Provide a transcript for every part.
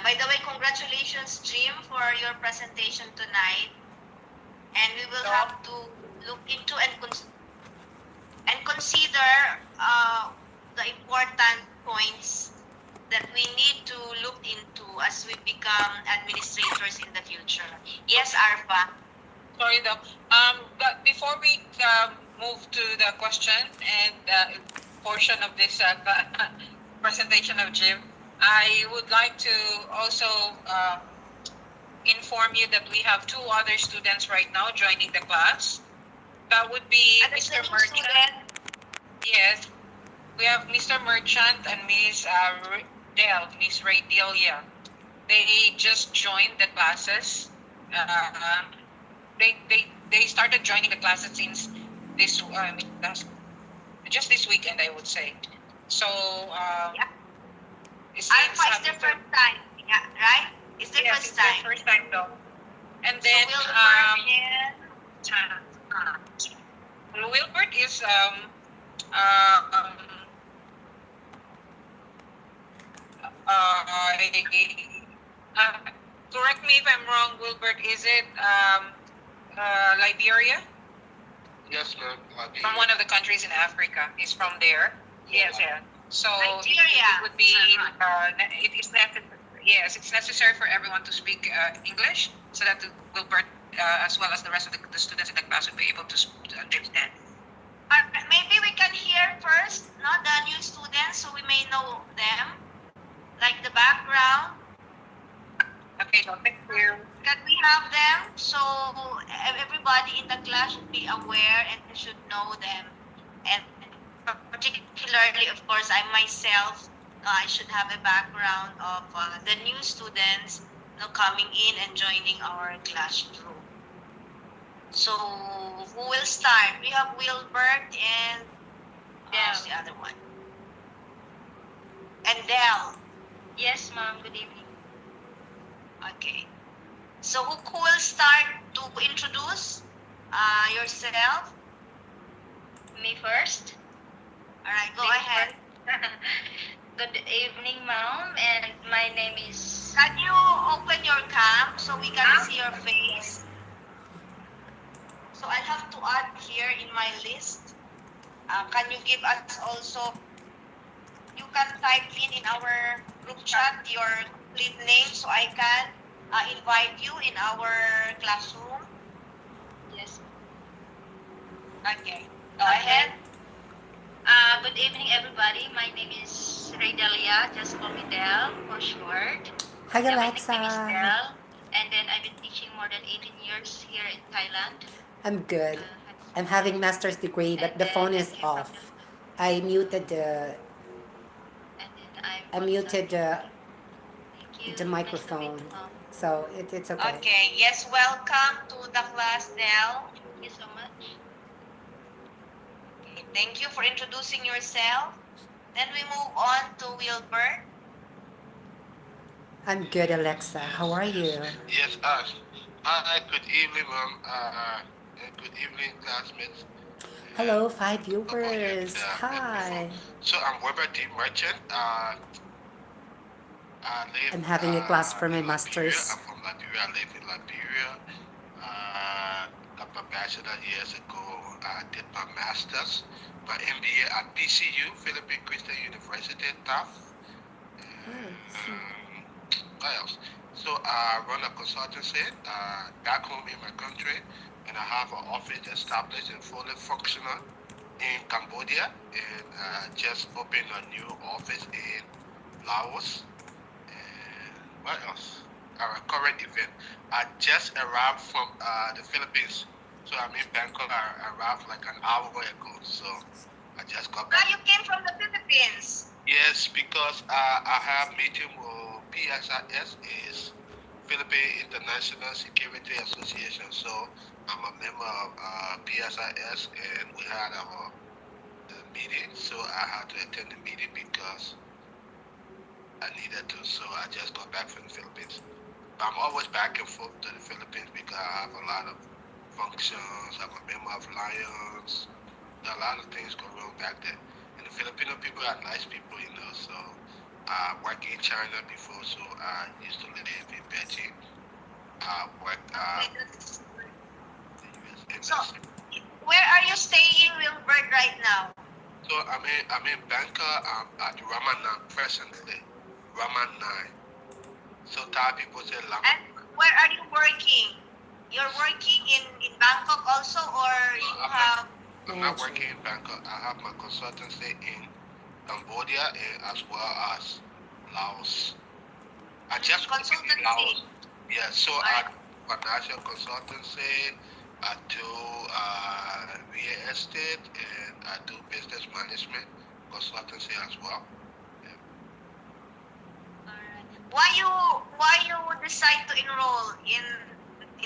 By the way, congratulations, Jim, for your presentation tonight. And we will have to look into and consider the important points that we need to look into as we become administrators in the future. Yes, Arfa. Sorry, Doc. But before we move to the question and portion of this presentation of Jim, I would like to also inform you that we have two other students right now joining the class. That would be Mr. Merchant. Yes, we have Mr. Merchant and Miss Miss Ray Delia. They just joined the classes. They started joining the classes since this just this weekend, I would say. So Alpha is their first time, yeah, right? It's their yes, first it's time. their first time though. And then Wilbert is correct me if I'm wrong, Wilbert, is it Liberia? Yes, ma'am. From one of the countries in Africa. He's from there. Yes, yeah. So Nigeria. it would be it is necessary. Yes, it's necessary for everyone to speak English so that Wilbert, as well as the rest of the students in the class, would be able to understand. Maybe we can hear first, not the new students, so we may know them, like the background. Okay, so thank you. Can we have them so everybody in the class should be aware and should know them? And particularly, of course, I myself, I should have a background of the new students coming in and joining our classroom. So who will start? We have Wilbert and who's the other one? And Del. Yes, ma'am. Good evening. Okay. So who will start to introduce yourself? Me first. All right, go ahead. Good evening, ma'am. And my name is... Can you open your cam so we can see your face? So I'll have to add here in my list. Can you give us also, you can type in our group chat your complete name so I can invite you in our classroom. Yes. Okay, go ahead. Good evening, everybody. My name is Raydelia. Just call me Del for short. Hi, My Alexa. name is Del. And then I've been teaching more than 18 years here in Thailand. I'm good. I'm having master's degree, but the phone is off. I muted the microphone, so it's okay. Okay. Yes. Welcome to the class, Del. Thank you so much. Okay, thank you for introducing yourself. Then we move on to Wilbert. I'm good, Alexa. How are you? Yes, hi, good evening, ma'am. Good evening, classmates. Hello, 5 viewers. Hi. So I'm Wilbert D. Merchant. I'm having a class for my master's. I'm from Liberia. I live in Liberia. Got my bachelor years ago. I did my master's, my MBA at PCU, Philippine Christian University, TAF. What else? So I run a consultancy back home in my country, and I have an office established and fully functional in Cambodia, and I just opened a new office in Laos. And what else? Our current event. I just arrived from the Philippines, so I'm in Bangkok. I arrived like an hour ago, so I just got back. You came from the Philippines? Yes, because I have meeting with PSIS, is Philippine International Security Association. So I'm a member of PSIS, and we had our meeting. So I had to attend the meeting because I needed to. So I just got back from the Philippines. I'm always back and forth to the Philippines because I have a lot of functions. I'm a member of Lions. There are a lot of things going on back there. And the Filipino people are nice people, you know, so work in China before, so I used to live in Beijing. I worked Okay, that's in the US so. embassy. Where are you staying, Wilbert, right now? So I'm in Bangkok. At Ramanan presently. Ramanan. So Thai people say Ramanan. And where are you working? You're working in Bangkok also, or No, you I'm not. have I'm not working in Bangkok. I have my consultancy in Cambodia and as well as Laos. I just opened in Laos. consultancy? Yeah, so I Or do financial consultancy, I do real estate, and I do business management consultancy as well. Yeah. alright. Why you decide to enroll in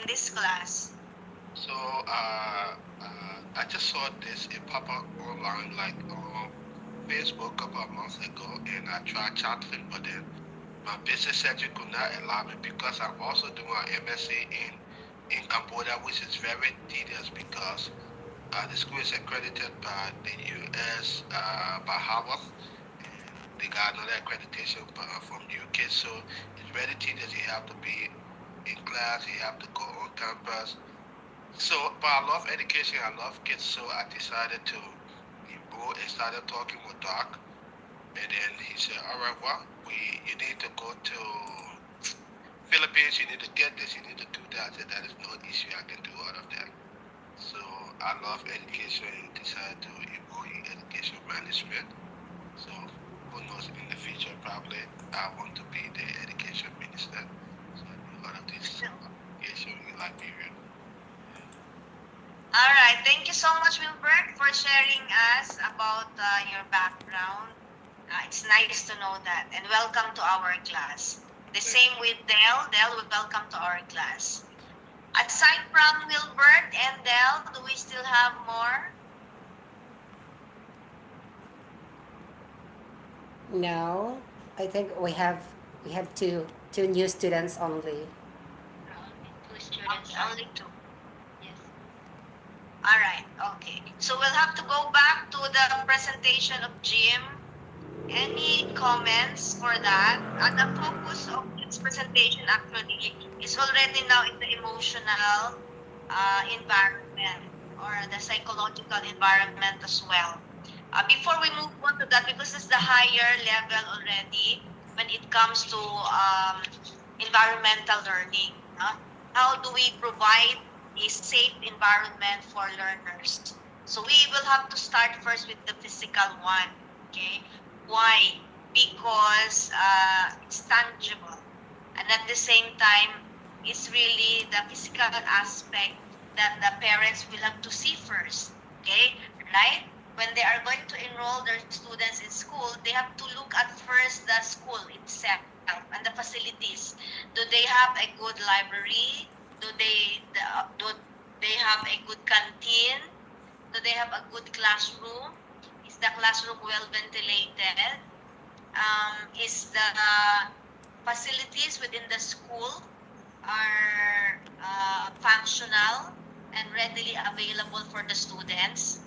this class? So I just saw this it pop up online like on Facebook a couple of months ago, and I tried chatting, but then my business center could not allow me because I'm also doing an MSc in Cambodia, which is very tedious because the school is accredited by the U.S. By Harvard, and they got another accreditation from the UK. So it's very tedious. You have to be in class. You have to go on campus. So, but I love education. I love kids. So I decided to enroll and started talking with Doc. And then he said, "All right, well, you need to go to Philippines. You need to get this. You need to do that." I said, "That is no issue. I can do all of that." So I love education and decided to enroll in education management. So who knows in the future probably I want to be the education minister. So I do a lot of this education in Liberia. All right. Thank you so much, Wilbert, for sharing us about your background. It's nice to know that, and welcome to our class. The same with Dell. Dell, welcome to our class. Aside from Wilbert and Dell, do we still have more? No, I think we have two new students only. Only two students. Only two. Yes. All right. Okay. So we'll have to go back to the presentation of Jim. Any comments for that? And the focus of this presentation actually is already now in the emotional environment or the psychological environment as well. Before we move on to that, because it's the higher level already when it comes to environmental learning. How do we provide a safe environment for learners? So we will have to start first with the physical one. Okay. Why? Because it's tangible. And at the same time, it's really the physical aspect that the parents will have to see first. Okay? Right? When they are going to enroll their students in school, they have to look at first the school itself and the facilities. Do they have a good library? Do they have a good canteen? Do they have a good classroom? Is the classroom well ventilated? Is the facilities within the school are functional and readily available for the students?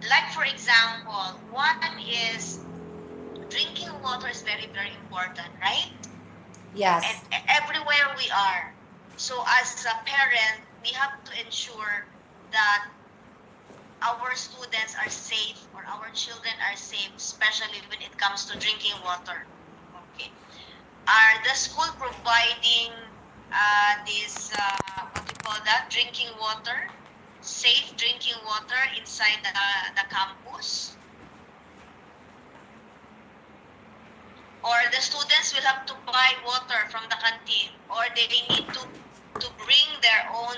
Like for example, one is drinking water is very, very important, right? Yes. And everywhere we are. So as a parent, we have to ensure that our students are safe or our children are safe, especially when it comes to drinking water. Okay. Are the school providing this, what do you call that, drinking water, safe drinking water inside the campus? Or the students will have to buy water from the canteen, or they need to bring their own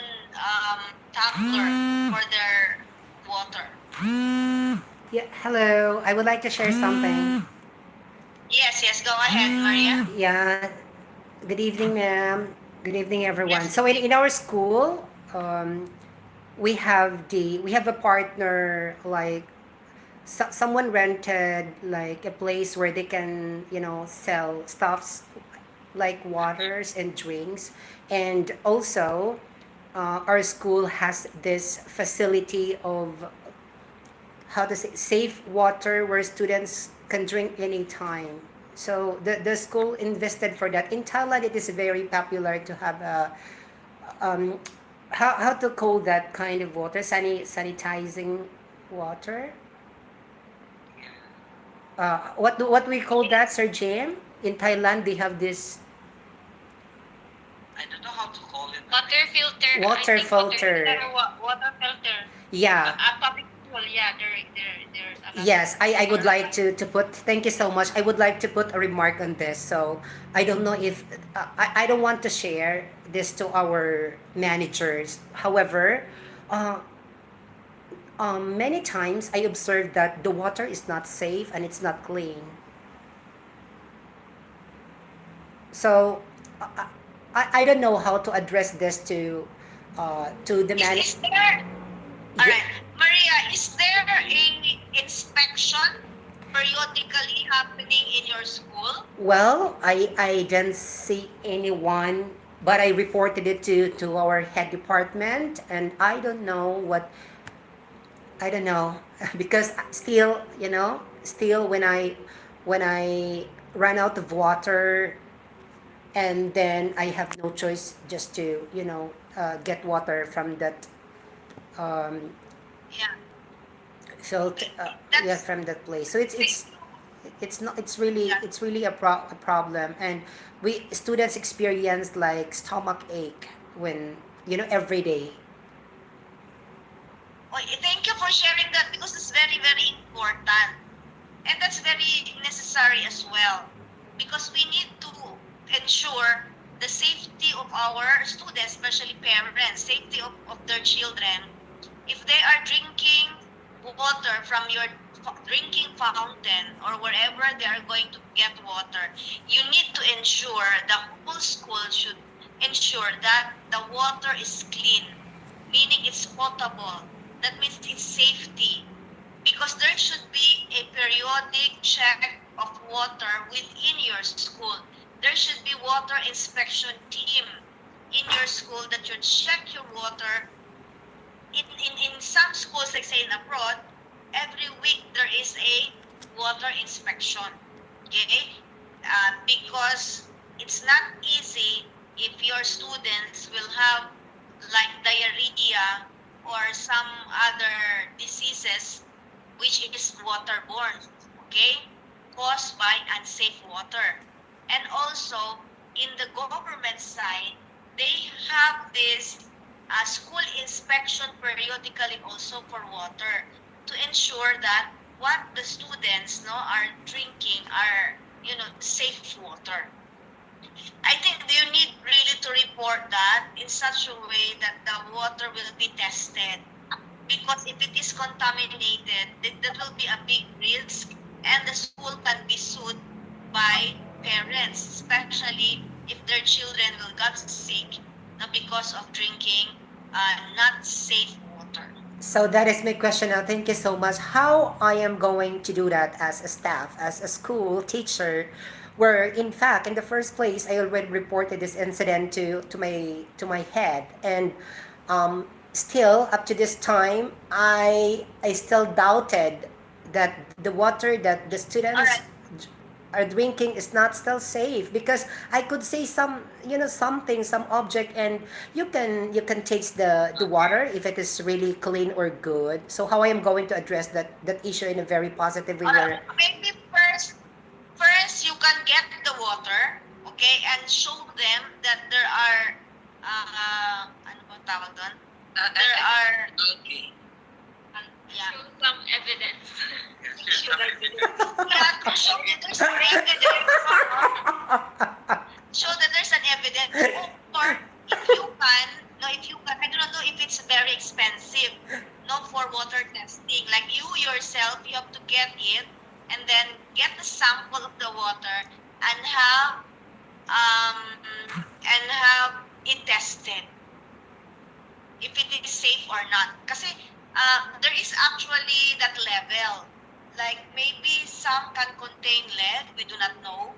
tumbler for their water. Yeah, hello. I would like to share something. Yes, go ahead, Maria. Yeah. Good evening, ma'am. Good evening, everyone. Yes, So in our school, we have a partner, like someone rented like a place where they can sell stuffs like waters and drinks, and also our school has this facility of, how to say, safe water where students can drink anytime. So the school invested for that. In Thailand, it is very popular to have a um, how to call that kind of water, sanitizing water. What we call that, Sir Jim? In Thailand, they have this I don't know how to call it. Water filter, I water think water filter. filter, water filter. Yeah. A public school, yeah, there's a lot of Yes, I would water. like to put, thank you so much. I would like to put a remark on this. So I don't know if, I don't want to share this to our managers. However, uh, many times I observed that the water is not safe and it's not clean. So I don't know how to address this to the man. Is there, all Yeah. right, Maria, is there a inspection periodically happening in your school? Well, I didn't see anyone, but I reported it to our head department, and I don't know what, I don't know because still, still when I run out of water, and then I have no choice just to get water from that um, Yeah, filter, yeah, that's, from that place. So it's thank it's you. it's not it's really Yeah. it's really a problem, and we students experience like stomach ache when every day. Oh, thank you for sharing that because it's very, very important. And that's very necessary as well. Because we need to ensure the safety of our students, especially parents, safety of their children. If they are drinking water from your drinking fountain or wherever they are going to get water, you need to ensure the whole school should ensure that the water is clean, meaning it's potable. That means it's safety because there should be a periodic check of water within your school. There should be water inspection team in your school that should check your water. In some schools, like say in abroad, every week there is a water inspection. Okay? Because it's not easy if your students will have like diarrhea or some other diseases which is waterborne, okay, caused by unsafe water. And also, in the government side, they have this school inspection periodically also for water to ensure that what the students are drinking are safe water. I think you need really to report that in such a way that the water will be tested because if it is contaminated, that will be a big risk and the school can be sued by parents, especially if their children will get sick because of drinking not safe water. So that is my question now. Thank you so much. How I am going to do that as a staff, as a school teacher, where in fact in the first place I already reported this incident to my head, and still up to this time I still doubted that the water that the All students right. are drinking is not still safe, because I could say something, some object, and you can taste the water if it is really clean or good. So how I am going to address that issue in a very positive way where Maybe first you can get the water, okay, and show them that there are ano ba tawag doon? There are Okay. yeah. Show some evidence. Yeah, to show that there's an evidence. Show that there's an evidence. Or if you can, no, if you can, I don't know if it's very expensive, no, for water testing. Like you yourself, you have to get it and then get the sample of the water and um have it tested if it is safe or not. Kasi there is actually that level. Like maybe some can contain lead, we do not know.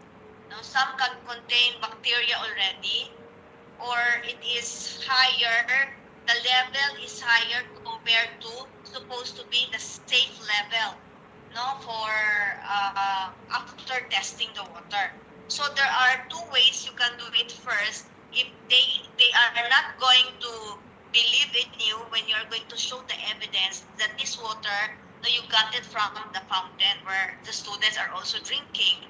No, some can contain bacteria already, or it is higher. The level is higher compared to supposed to be the safe level. no, for after testing the water. So there are two ways you can do it. First, if they are not going to believe in you when you are going to show the evidence that this water, no, you got it from the fountain where the students are also drinking.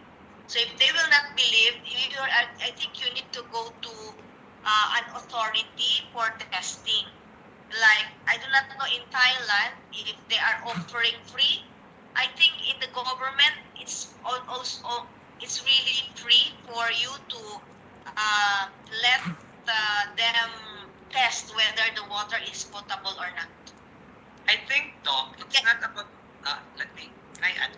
So if they will not believe, I think you need to go to an authority for testing. Like, I do not know in Thailand if they are offering free. I think in the government also it's really free for you to uh, let them test whether the water is potable or not. I think, Doc, it's Okay. not about. Can I add?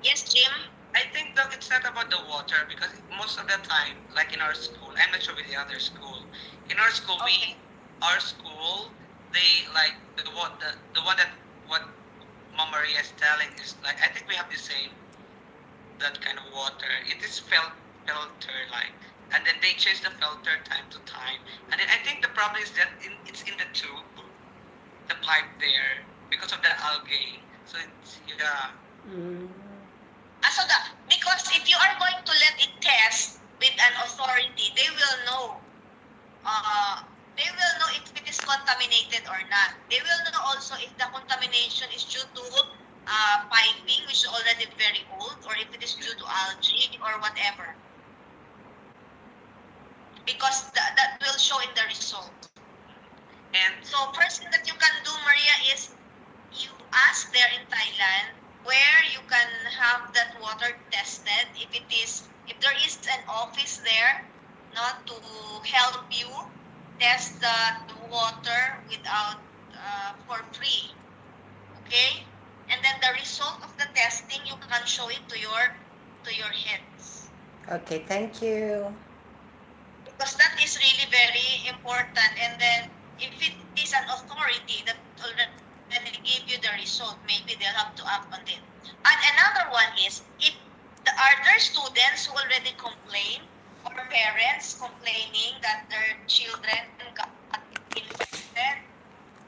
Yes, Jim. I think, Doc, it's not about the water because most of the time, like in our school, I'm not sure with the other school. In our school, Okay. our school, they like the one that what Mama Maria is telling is like I think we have the same that kind of water. It is filter like, and then they change the filter time to time. And then I think the problem is that it's in the tube, the pipe there because of the algae. So it's yeah. Mm. So because if you are going to let it test with an authority, uh, they will know if it is contaminated or not. They will know also if the contamination is due to piping, which is already very old, or if it is due to algae or whatever. Because that will show in the result. And So first thing that you can do, Maria, is you ask there in Thailand where you can have that water tested. If there is an office there, not to help you test the water without for free. Okay, and then the result of the testing you can show it to your heads, Okay, thank you. because that is really very important. And then if it is an authority that already give you the result, maybe they'll have to act on it. And another one is if are there students who already complain or parents complaining that their children got infected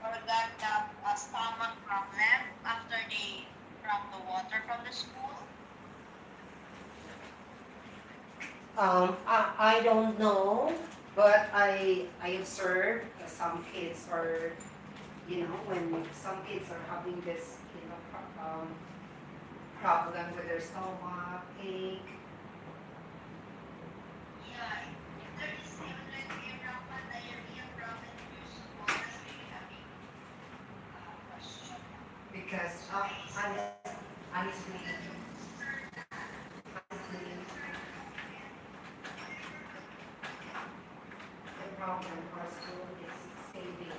or got a stomach problem after they drank the water from the school? I don't know, but I observed some kids are, when some kids are having this, problem with their stomach ache. Yeah, if there is already a rampant diarrhea problem in your school, that's really a big question. Because honestly, the problem for school is saving